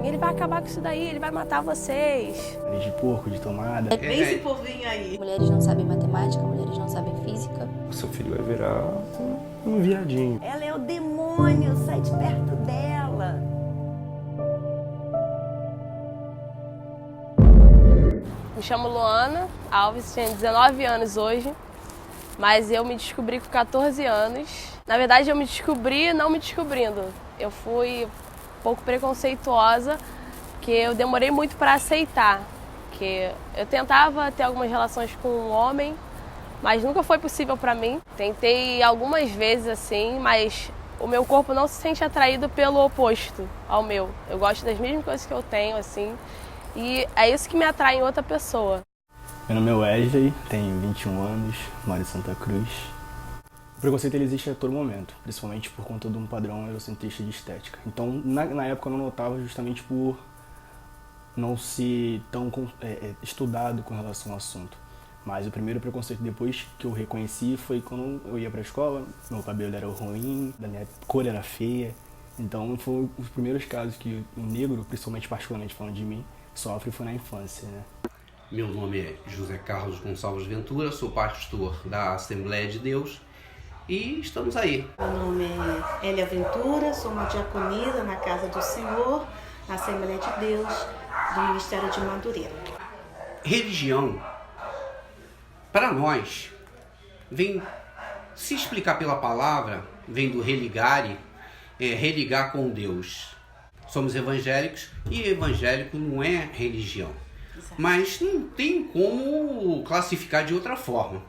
Ele vai acabar com isso daí, ele vai matar vocês. Nariz de porco, de tomada. Vem esse povinho aí. Mulheres não sabem matemática, mulheres não sabem física. O seu filho vai virar um viadinho. Ela é o demônio, sai de perto dela. Me chamo Luana Alves, tenho 19 anos hoje, mas eu me descobri com 14 anos. Na verdade, eu me descobri não me descobrindo. Eu fui um pouco preconceituosa, porque eu demorei muito para aceitar. Que eu tentava ter algumas relações com um homem, mas nunca foi possível para mim. Tentei algumas vezes assim, mas o meu corpo não se sente atraído pelo oposto ao meu. Eu gosto das mesmas coisas que eu tenho, assim. E é isso que me atrai em outra pessoa. Meu nome é Wesley, tenho 21 anos, moro em Santa Cruz. O preconceito ele existe a todo momento, principalmente por conta de um padrão eurocentrista de estética. Então, na época eu não notava justamente por não ser tão estudado com relação ao assunto. Mas o primeiro preconceito depois que eu reconheci foi quando eu ia pra escola, meu cabelo era ruim, a minha cor era feia. Então, foram os primeiros casos que um negro, principalmente particularmente falando de mim, sofre foi na infância, né? Meu nome é José Carlos Gonçalves Ventura, sou pastor da Assembleia de Deus e estamos aí. Meu nome é Elia Ventura, sou uma diaconisa na Casa do Senhor, na Assembleia de Deus, do Ministério de Madureira. Religião, para nós, vem se explicar pela palavra, vem do religare, religar com Deus. Somos evangélicos e evangélico não é religião. Exato. Mas não tem como classificar de outra forma.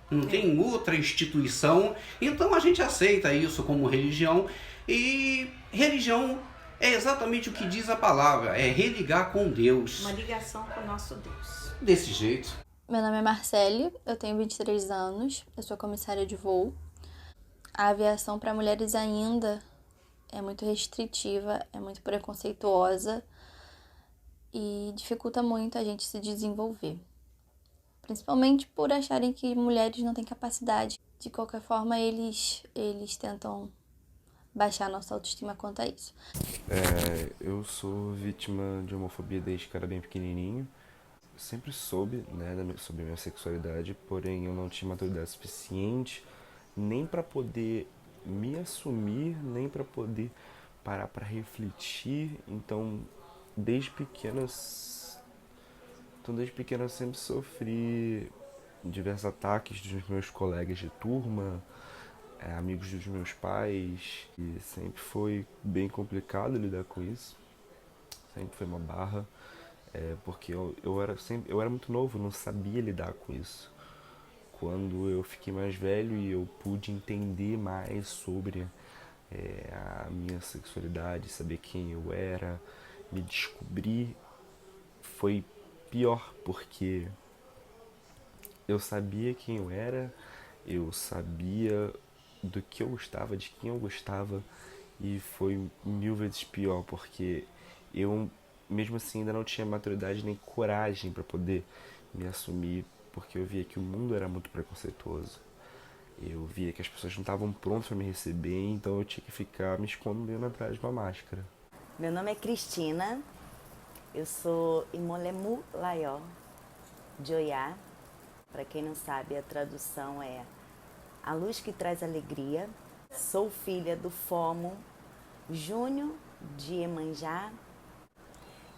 Não tem outra instituição. Então a gente aceita isso como religião. E religião é exatamente o que diz a palavra. É religar com Deus. Uma ligação com o nosso Deus. Desse jeito. Meu nome é Marcele, eu tenho 23 anos, eu sou comissária de voo. A aviação para mulheres ainda é muito restritiva, é muito preconceituosa e dificulta muito a gente se desenvolver. Principalmente por acharem que mulheres não têm capacidade. De qualquer forma, eles tentam baixar a nossa autoestima quanto a isso. Eu sou vítima de homofobia desde que era bem pequenininho. Eu sempre soube, né, sobre a minha sexualidade, porém eu não tinha maturidade suficiente nem para poder me assumir, nem para poder parar para refletir. Então, desde pequeno eu sempre sofri diversos ataques dos meus colegas de turma, amigos dos meus pais, e sempre foi bem complicado lidar com isso. Sempre foi uma barra, porque eu era muito novo, não sabia lidar com isso. Quando eu fiquei mais velho e eu pude entender mais sobre a minha sexualidade, saber quem eu era, me descobrir, foi pior, porque eu sabia quem eu era, eu sabia do que eu gostava, de quem eu gostava, e foi 1000 vezes pior, porque eu, mesmo assim, ainda não tinha maturidade nem coragem para poder me assumir, porque eu via que o mundo era muito preconceituoso. Eu via que as pessoas não estavam prontas para me receber, então eu tinha que ficar me escondendo atrás de uma máscara. Meu nome é Cristina, eu sou Imolemu Laió, de Oiá. Para quem não sabe, a tradução é A Luz que Traz Alegria. Sou filha do Fomo Júnior de Iemanjá.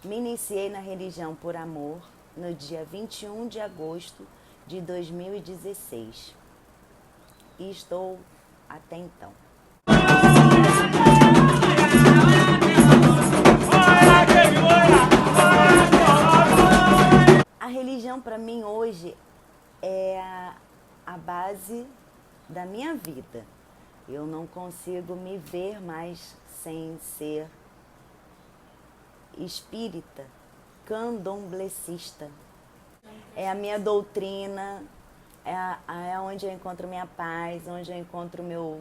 Me iniciei na religião por amor no dia 21 de agosto de 2016 e estou até então. A religião para mim hoje é a base da minha vida. Eu não consigo me ver mais sem ser espírita, candomblessista. É a minha doutrina, é onde eu encontro minha paz, onde eu encontro meu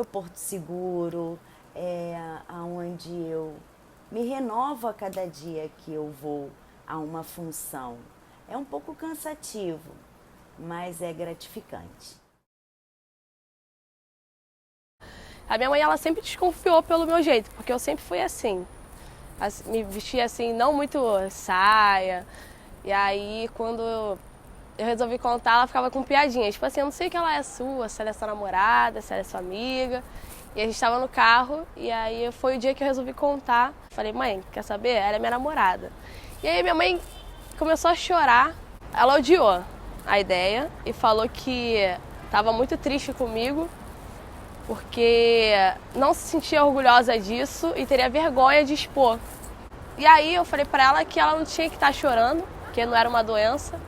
porto seguro, é onde eu me renovo a cada dia que eu vou a uma função. É um pouco cansativo, mas é gratificante. A minha mãe, ela sempre desconfiou pelo meu jeito, porque eu sempre fui assim. me vestia assim, não muito saia. E aí, quando eu resolvi contar, ela ficava com piadinhas. Tipo assim, eu não sei que ela é sua, se ela é sua namorada, se ela é sua amiga. E a gente estava no carro, e aí foi o dia que eu resolvi contar. Falei, mãe, quer saber? Ela é minha namorada. E aí minha mãe começou a chorar. Ela odiou a ideia e falou que estava muito triste comigo, porque não se sentia orgulhosa disso e teria vergonha de expor. E aí eu falei para ela que ela não tinha que estar chorando, que não era uma doença.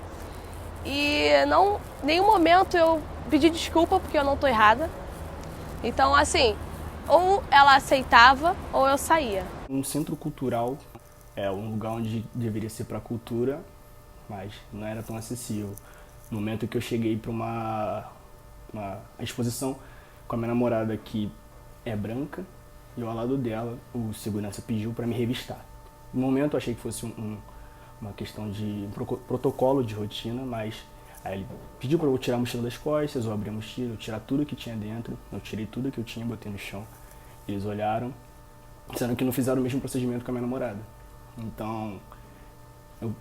E em nenhum momento eu pedi desculpa porque eu não estou errada. Então, assim, ou ela aceitava ou eu saía. Um centro cultural é um lugar onde deveria ser para a cultura, mas não era tão acessível. No momento que eu cheguei para uma exposição com a minha namorada, que é branca, e ao lado dela o segurança pediu para me revistar. No momento eu achei que fosse uma questão de protocolo de rotina, mas aí ele pediu para eu tirar a mochila das costas, eu abri a mochila, eu tirar tudo que tinha dentro, eu tirei tudo que eu tinha e botei no chão. Eles olharam, sendo que não fizeram o mesmo procedimento com a minha namorada. Então, eu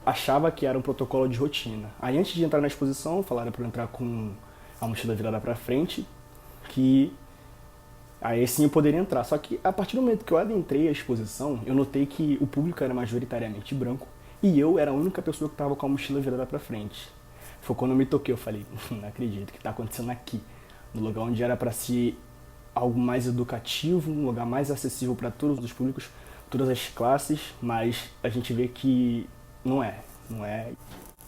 achava que era um protocolo de rotina. Aí antes de entrar na exposição, falaram para eu entrar com a mochila virada para frente, que aí sim eu poderia entrar. Só que a partir do momento que eu adentrei a exposição, eu notei que o público era majoritariamente branco e eu era a única pessoa que estava com a mochila virada para frente. Foi quando eu me toquei, eu falei, não acredito, o que está acontecendo aqui? No lugar onde era para ser algo mais educativo, um lugar mais acessível para todos os públicos, todas as classes, mas a gente vê que não é. Como é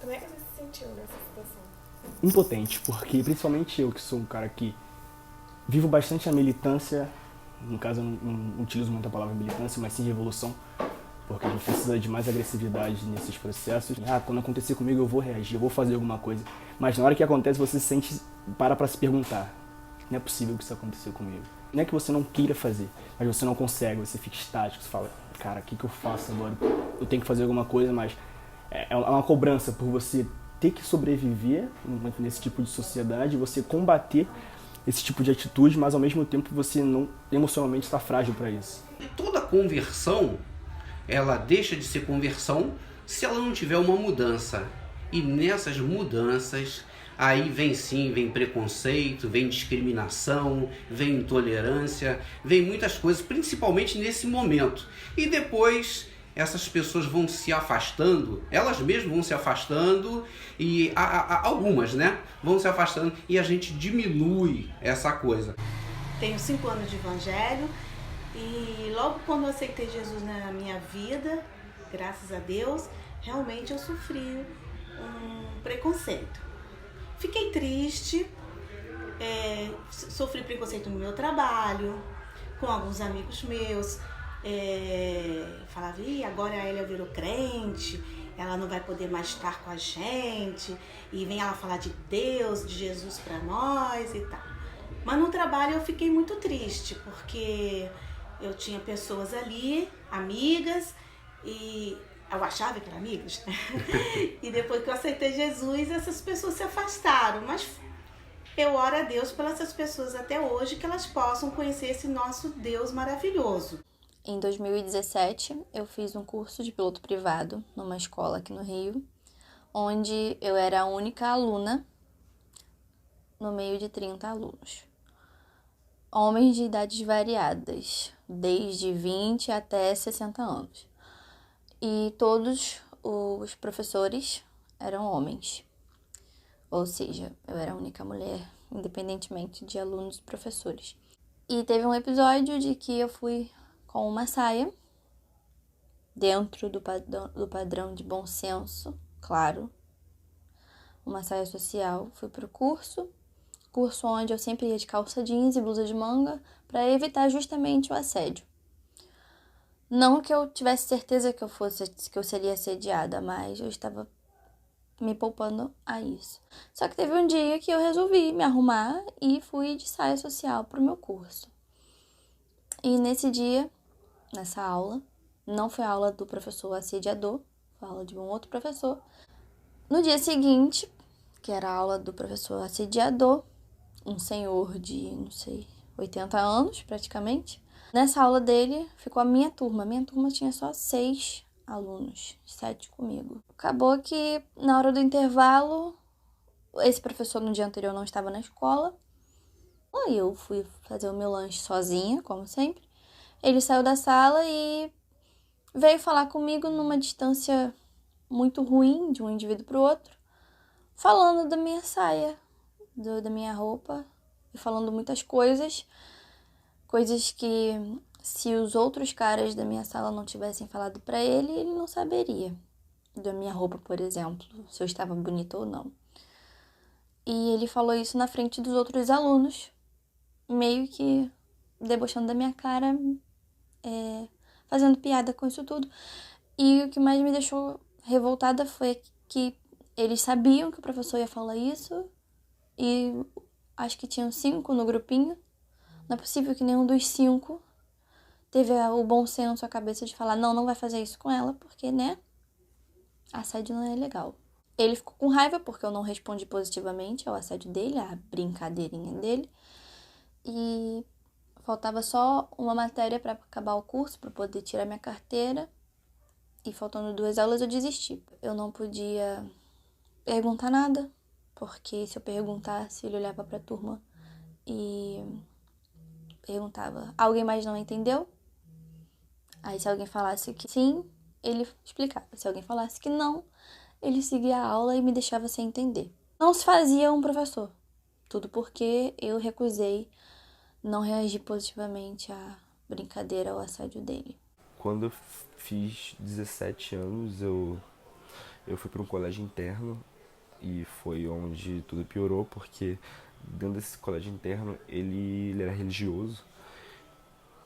que você se sentiu nessa situação? Impotente, porque principalmente eu, que sou um cara que vivo bastante a militância, no caso eu não utilizo muito a palavra militância, mas sim revolução, porque a gente precisa de mais agressividade nesses processos. Quando acontecer comigo eu vou reagir, eu vou fazer alguma coisa. Mas na hora que acontece você se sente, para se perguntar, não é possível que isso aconteceu comigo. Não é que você não queira fazer, mas você não consegue, você fica estático, você fala, cara, o que eu faço agora? Eu tenho que fazer alguma coisa, mas é uma cobrança por você ter que sobreviver nesse tipo de sociedade, você combater esse tipo de atitude, mas ao mesmo tempo você não emocionalmente está frágil para isso. E toda conversão, ela deixa de ser conversão se ela não tiver uma mudança. E nessas mudanças, aí vem preconceito, vem discriminação, vem intolerância, vem muitas coisas, principalmente nesse momento. E depois essas pessoas vão se afastando, elas mesmas vão se afastando, e algumas, né, vão se afastando, e a gente diminui essa coisa. Tenho 5 anos de evangelho e logo quando eu aceitei Jesus na minha vida, graças a Deus, realmente eu sofri um preconceito. Fiquei triste, sofri preconceito no meu trabalho, com alguns amigos meus. Falava, agora a Elia virou crente, ela não vai poder mais estar com a gente, e vem ela falar de Deus, de Jesus para nós e tal. Mas no trabalho eu fiquei muito triste, porque eu tinha pessoas ali, amigas, e eu achava que eram amigas, e depois que eu aceitei Jesus, essas pessoas se afastaram, mas eu oro a Deus pelas essas pessoas até hoje, que elas possam conhecer esse nosso Deus maravilhoso. Em 2017, eu fiz um curso de piloto privado numa escola aqui no Rio, onde eu era a única aluna no meio de 30 alunos. Homens de idades variadas, desde 20 até 60 anos. E todos os professores eram homens. Ou seja, eu era a única mulher, independentemente de alunos e professores. E teve um episódio de que eu fui com uma saia, dentro do padrão de bom senso, claro, uma saia social. Fui pro curso onde eu sempre ia de calça jeans e blusa de manga, para evitar justamente o assédio. Não que eu tivesse certeza que eu seria assediada, mas eu estava me poupando a isso. Só que teve um dia que eu resolvi me arrumar e fui de saia social pro meu curso. E nesse dia, nessa aula, não foi a aula do professor assediador, foi a aula de um outro professor. No dia seguinte, que era a aula do professor assediador, um senhor de, 80 anos praticamente, Nessa aula dele ficou a minha turma. Minha turma tinha só 6 alunos, 7 comigo. Acabou que na hora do intervalo, esse professor no dia anterior não estava na escola. Aí eu fui fazer o meu lanche sozinha, como sempre. Ele saiu da sala e veio falar comigo numa distância muito ruim de um indivíduo para o outro, falando da minha saia, da minha roupa, e falando muitas coisas que se os outros caras da minha sala não tivessem falado para ele não saberia. Da minha roupa, por exemplo, se eu estava bonita ou não. E ele falou isso na frente dos outros alunos, meio que debochando da minha cara, fazendo piada com isso tudo. E o que mais me deixou revoltada foi que eles sabiam que o professor ia falar isso, e acho que tinham 5 no grupinho. Não é possível que nenhum dos 5 teve o bom senso, a cabeça de falar, não vai fazer isso com ela, porque, né, assédio não é legal. Ele ficou com raiva porque eu não respondi positivamente ao assédio dele, à brincadeirinha dele. E faltava só uma matéria para acabar o curso, para poder tirar minha carteira. E faltando 2 aulas eu desisti. Eu não podia perguntar nada, porque se eu perguntasse, ele olhava para a turma e perguntava, alguém mais não entendeu? Aí se alguém falasse que sim, ele explicava. Se alguém falasse que não, ele seguia a aula e me deixava sem entender. Não se fazia um professor. Tudo porque eu recusei não reagir positivamente à brincadeira, ao assédio dele. Quando eu fiz 17 anos, eu fui para um colégio interno e foi onde tudo piorou, porque dentro desse colégio interno ele era religioso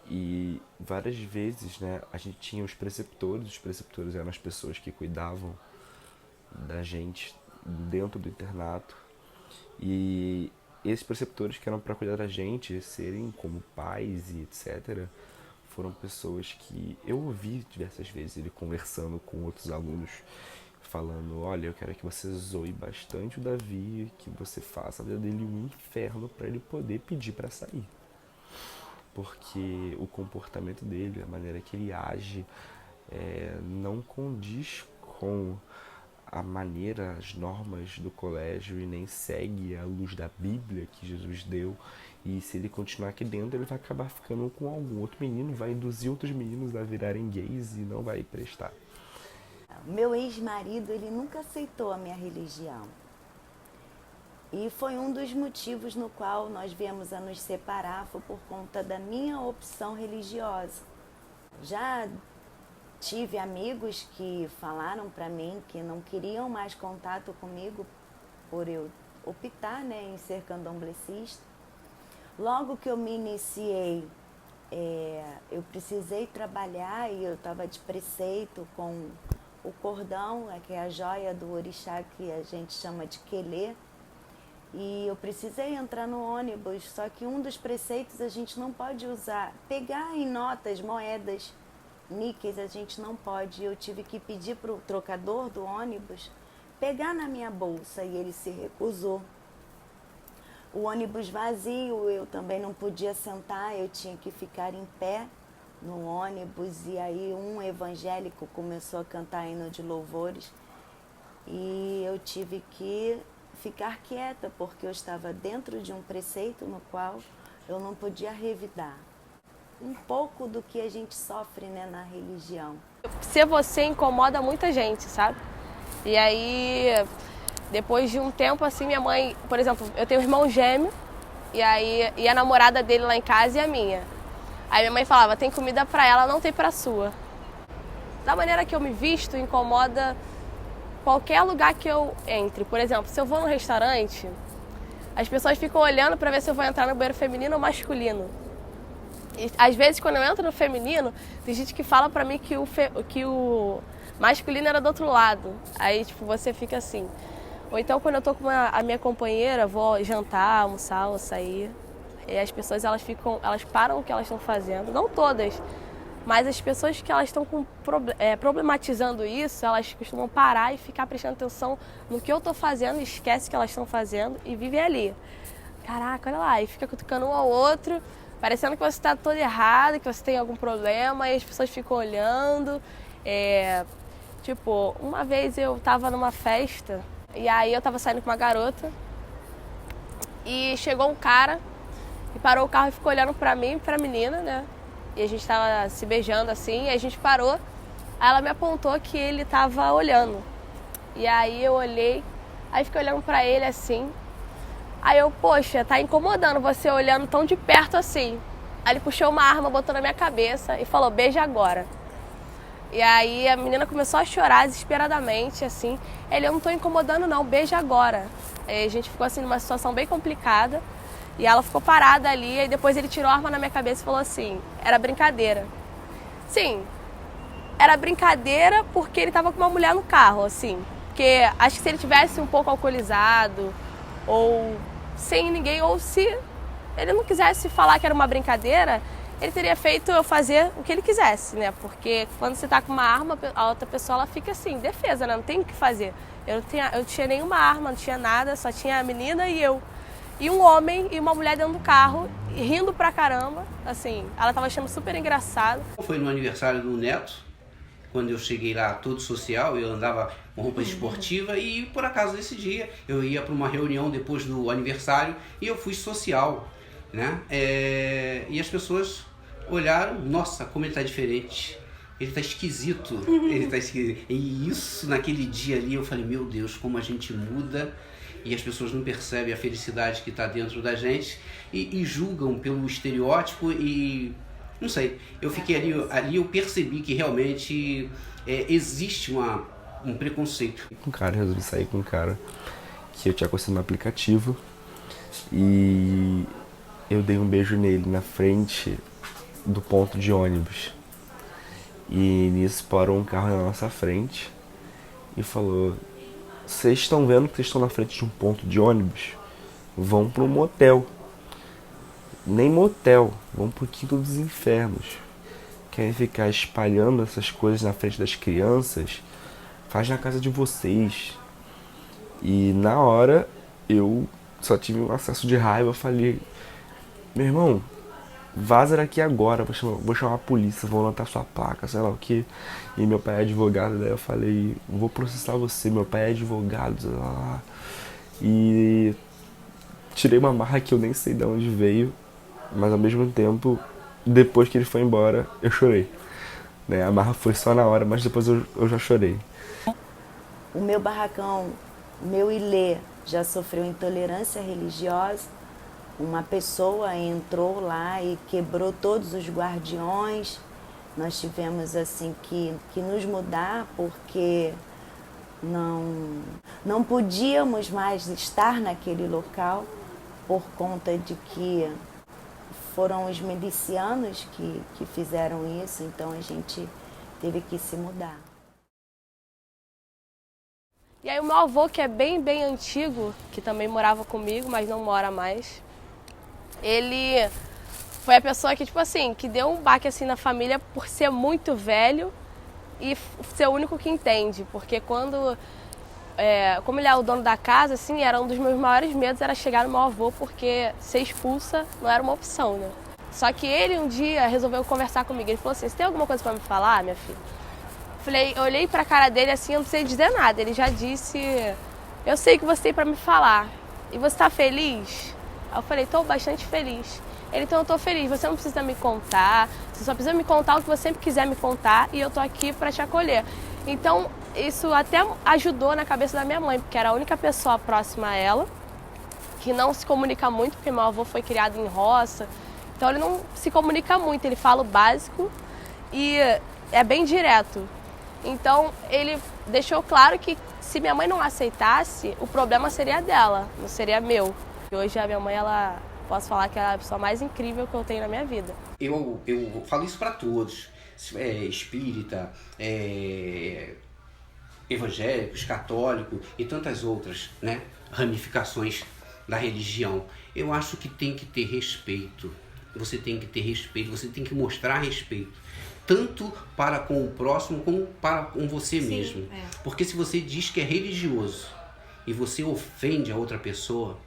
e várias vezes, né, a gente tinha os preceptores eram as pessoas que cuidavam da gente dentro do internato, e esses preceptores que eram para cuidar da gente, serem como pais e etc., foram pessoas que eu ouvi diversas vezes ele conversando com outros alunos, falando, olha, eu quero que você zoe bastante o Davi, que você faça a vida dele um inferno para ele poder pedir para sair. Porque o comportamento dele, a maneira que ele age, não condiz com a maneira, as normas do colégio e nem segue a luz da Bíblia que Jesus deu. E se ele continuar aqui dentro, ele vai acabar ficando com algum outro menino, vai induzir outros meninos a virarem gays e não vai prestar. Meu ex-marido, ele nunca aceitou a minha religião. E foi um dos motivos no qual nós viemos a nos separar, foi por conta da minha opção religiosa. Já tive amigos que falaram para mim que não queriam mais contato comigo por eu optar, né, em ser candomblessista. Logo que eu me iniciei, eu precisei trabalhar e eu estava de preceito com o cordão, que é a joia do orixá que a gente chama de quelê. E eu precisei entrar no ônibus, só que um dos preceitos a gente não pode usar, pegar em notas, moedas, níqueis, a gente não pode. Eu tive que pedir para o trocador do ônibus pegar na minha bolsa e ele se recusou. O ônibus vazio, eu também não podia sentar, eu tinha que ficar em pé no ônibus. E aí um evangélico começou a cantar hino de louvores e eu tive que ficar quieta, porque eu estava dentro de um preceito no qual eu não podia revidar. Um pouco do que a gente sofre, né, na religião. Ser você incomoda muita gente, sabe? E aí, depois de um tempo, assim, minha mãe, por exemplo, eu tenho um irmão gêmeo, e a namorada dele lá em casa e a minha. Aí minha mãe falava, tem comida pra ela, não tem pra sua. Da maneira que eu me visto, incomoda qualquer lugar que eu entre. Por exemplo, se eu vou num restaurante, as pessoas ficam olhando pra ver se eu vou entrar no banheiro feminino ou masculino. E, às vezes, quando eu entro no feminino, tem gente que fala pra mim que o masculino era do outro lado. Aí, tipo, você fica assim. Ou então, quando eu tô com a minha companheira, vou jantar, almoçar ou sair, e as pessoas, elas param o que elas estão fazendo. Não todas, mas as pessoas que elas estão problematizando isso, elas costumam parar e ficar prestando atenção no que eu tô fazendo, esquece o que elas estão fazendo e vivem ali. Caraca, olha lá, e fica cutucando um ao outro, parecendo que você está todo errado, que você tem algum problema, e as pessoas ficam olhando. Tipo, uma vez eu tava numa festa, e aí eu tava saindo com uma garota, e chegou um cara, e parou o carro e ficou olhando pra mim e pra menina, né? E a gente tava se beijando assim, e a gente parou, aí ela me apontou que ele tava olhando. E aí eu olhei, aí fiquei olhando pra ele assim, aí eu, poxa, tá incomodando você olhando tão de perto assim. Aí ele puxou uma arma, botou na minha cabeça e falou, beija agora. E aí a menina começou a chorar desesperadamente, assim. Ele, eu não tô incomodando não, beija agora. Aí a gente ficou assim numa situação bem complicada. E ela ficou parada ali, e depois ele tirou a arma na minha cabeça e falou assim, era brincadeira. Sim, era brincadeira porque ele tava com uma mulher no carro, assim. Porque acho que se ele tivesse um pouco alcoolizado, ou sem ninguém, ou se ele não quisesse falar que era uma brincadeira, ele teria feito eu fazer o que ele quisesse, né? Porque quando você tá com uma arma, a outra pessoa ela fica assim, defesa, né? Não tem o que fazer. Eu não tinha nenhuma arma, não tinha nada, só tinha a menina e eu. E um homem e uma mulher dentro do carro, rindo pra caramba, assim, ela tava achando super engraçado. Foi no aniversário do neto, quando eu cheguei lá todo social, eu andava com roupa esportiva e por acaso nesse dia eu ia para uma reunião depois do aniversário e eu fui social, né? E as pessoas olharam, nossa, como ele tá diferente, ele tá esquisito, ele tá esquisito. E isso naquele dia ali eu falei, meu Deus, como a gente muda. E as pessoas não percebem a felicidade que está dentro da gente e julgam pelo estereótipo e não sei, eu fiquei ali eu percebi que realmente existe um preconceito. Resolvi sair com um cara que eu tinha conhecido no aplicativo e eu dei um beijo nele na frente do ponto de ônibus. E nisso parou um carro na nossa frente e falou, vocês estão vendo que vocês estão na frente de um ponto de ônibus? Vão para um motel. Nem motel, vão pro quinto dos infernos. Querem ficar espalhando essas coisas na frente das crianças? Faz na casa de vocês. E na hora eu só tive um acesso de raiva. Falei, meu irmão, vaza daqui agora, vou chamar a polícia, vou anotar sua placa, sei lá o que. E meu pai é advogado, daí eu falei, vou processar você, meu pai é advogado, sei lá. E tirei uma marra que eu nem sei de onde veio, mas ao mesmo tempo, depois que ele foi embora, eu chorei. Né? A marra foi só na hora, mas depois eu já chorei. O meu barracão, meu ilê, já sofreu intolerância religiosa. Uma pessoa entrou lá e quebrou todos os guardiões. Nós tivemos assim que nos mudar porque não podíamos mais estar naquele local por conta de que foram os milicianos que fizeram isso, então a gente teve que se mudar. E aí o meu avô, que é bem, bem antigo, que também morava comigo, mas não mora mais, ele foi a pessoa que, tipo assim, que deu um baque assim na família por ser muito velho e ser o único que entende. Porque quando, como ele é o dono da casa, assim, era um dos meus maiores medos, era chegar no meu avô, porque ser expulsa não era uma opção, né? Só que ele um dia resolveu conversar comigo. Ele falou assim, você tem alguma coisa pra me falar, minha filha? Eu olhei pra cara dele assim, eu não precisei dizer nada. Ele já disse, eu sei que você tem pra me falar. E você tá feliz? Aí eu falei, tô bastante feliz. Ele, então eu tô feliz, você não precisa me contar, você só precisa me contar o que você sempre quiser me contar e eu tô aqui pra te acolher. Então, isso até ajudou na cabeça da minha mãe, porque era a única pessoa próxima a ela, que não se comunica muito, porque meu avô foi criado em roça, então ele não se comunica muito, ele fala o básico e é bem direto. Então, ele deixou claro que se minha mãe não aceitasse, o problema seria dela, não seria meu. Hoje a minha mãe, posso falar que é a pessoa mais incrível que eu tenho na minha vida. Eu falo isso para todos, espírita, evangélicos, católicos e tantas outras, né, ramificações da religião. Eu acho que tem que ter respeito. Você tem que ter respeito, você tem que mostrar respeito. Tanto para com o próximo como para com você mesmo. Porque se você diz que é religioso e você ofende a outra pessoa,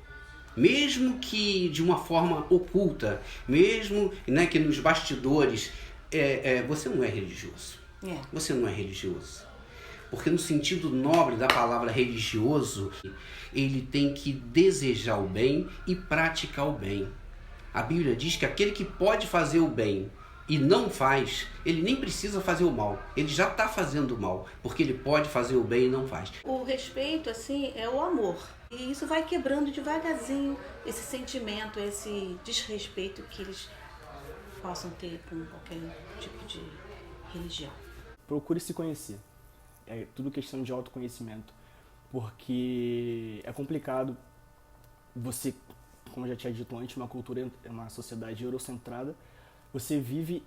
mesmo que de uma forma oculta, mesmo, né, que nos bastidores, você não é religioso. Você não é religioso. Porque no sentido nobre da palavra religioso, ele tem que desejar o bem e praticar o bem. A Bíblia diz que aquele que pode fazer o bem e não faz, ele nem precisa fazer o mal. Ele já está fazendo o mal, porque ele pode fazer o bem e não faz. O respeito, assim, é o amor. E isso vai quebrando devagarzinho esse sentimento, esse desrespeito que eles possam ter com qualquer tipo de religião. Procure se conhecer. É tudo questão de autoconhecimento. Porque é complicado você, como eu já tinha dito antes, uma sociedade eurocentrada, você vive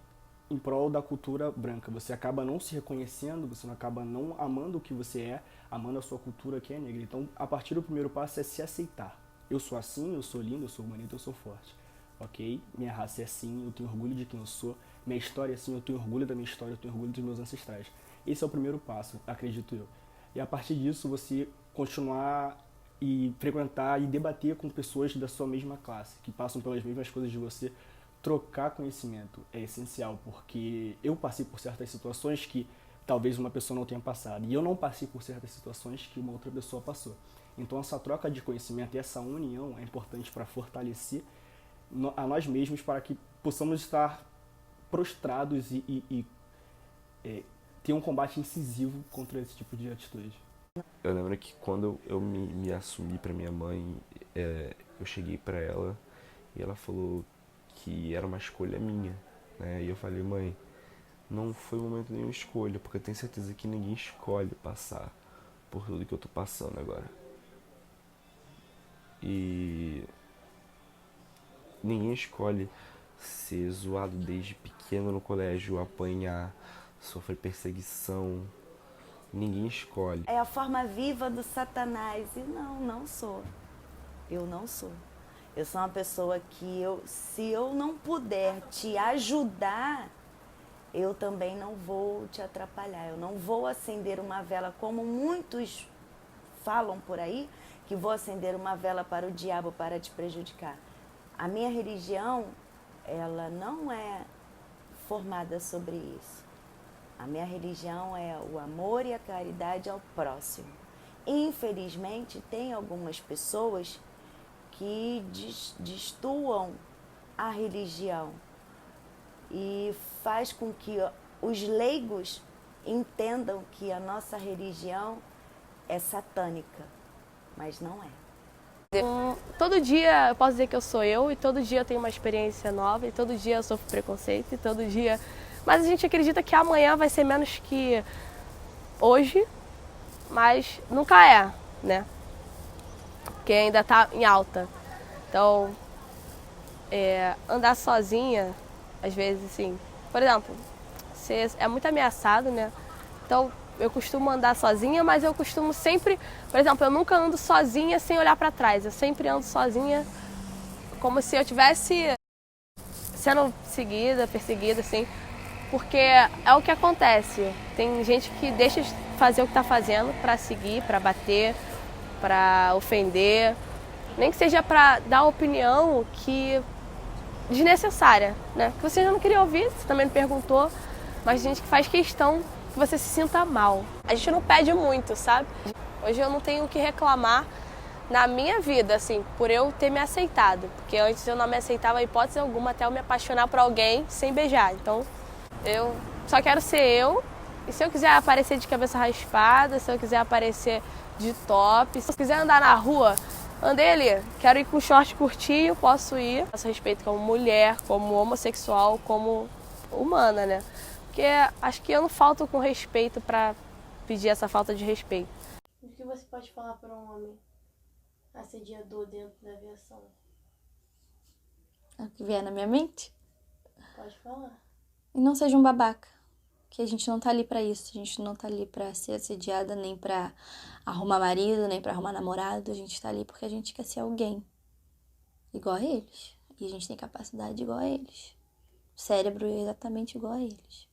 em prol da cultura branca. Você acaba não se reconhecendo, você acaba não amando o que você é, amando a sua cultura que é negra. Então, a partir do primeiro passo é se aceitar. Eu sou assim, eu sou lindo, eu sou bonito, eu sou forte. Ok? Minha raça é assim, eu tenho orgulho de quem eu sou. Minha história é assim, eu tenho orgulho da minha história, eu tenho orgulho dos meus ancestrais. Esse é o primeiro passo, acredito eu. E a partir disso, você continuar e frequentar e debater com pessoas da sua mesma classe, que passam pelas mesmas coisas de você. Trocar conhecimento é essencial, porque eu passei por certas situações que talvez uma pessoa não tenha passado, e eu não passei por certas situações que uma outra pessoa passou. Então essa troca de conhecimento e essa união é importante para fortalecer a nós mesmos, para que possamos estar prostrados e ter um combate incisivo contra esse tipo de atitude. Eu lembro que quando eu me assumi para minha mãe, eu cheguei para ela e ela falou que era uma escolha minha, né? E eu falei, mãe, não foi momento nenhum escolha, porque eu tenho certeza que ninguém escolhe passar por tudo que eu tô passando agora. E ninguém escolhe ser zoado desde pequeno no colégio, apanhar, sofrer perseguição. Ninguém escolhe. É a forma viva do Satanás. E não sou. Eu não sou. Eu sou uma pessoa que se eu não puder te ajudar, eu também não vou te atrapalhar. Eu não vou acender uma vela, como muitos falam por aí, que vou acender uma vela para o diabo, para te prejudicar. A minha religião, ela não é formada sobre isso. A minha religião é o amor e a caridade ao próximo. Infelizmente, tem algumas pessoas que destoam a religião e faz com que os leigos entendam que a nossa religião é satânica, mas não é. Todo dia eu posso dizer que eu sou eu, e todo dia eu tenho uma experiência nova, e todo dia eu sofro preconceito, e todo dia... Mas a gente acredita que amanhã vai ser menos que hoje, mas nunca é, né? Porque ainda tá em alta. Então, andar sozinha, às vezes, assim... Por exemplo, você é muito ameaçado, né? Então, eu costumo andar sozinha, mas eu costumo sempre... Por exemplo, eu nunca ando sozinha sem olhar pra trás. Eu sempre ando sozinha como se eu estivesse sendo seguida, perseguida, assim. Porque é o que acontece. Tem gente que deixa de fazer o que tá fazendo pra seguir, pra bater, pra ofender. Nem que seja pra dar opinião que... desnecessária, né? Que você já não queria ouvir, você também não perguntou. Mas gente que faz questão que você se sinta mal. A gente não pede muito, sabe? Hoje eu não tenho o que reclamar na minha vida, assim, por eu ter me aceitado. Porque antes eu não me aceitava, hipótese alguma, até eu me apaixonar por alguém sem beijar. Então, eu só quero ser eu. E se eu quiser aparecer de cabeça raspada, se eu quiser aparecer de top, se eu quiser andar na rua, andei ali. Quero ir com short curtinho, posso ir. Faço respeito como mulher, como homossexual, como humana, né? Porque acho que eu não falto com respeito pra pedir essa falta de respeito. O que você pode falar para um homem assediador dentro da aviação? É o que vier na minha mente? Pode falar. E não seja um babaca. Que a gente não tá ali pra isso. A gente não tá ali pra ser assediada, nem pra arrumar marido, nem pra arrumar namorado. A gente tá ali porque a gente quer ser alguém igual a eles. E a gente tem capacidade igual a eles. O cérebro é exatamente igual a eles.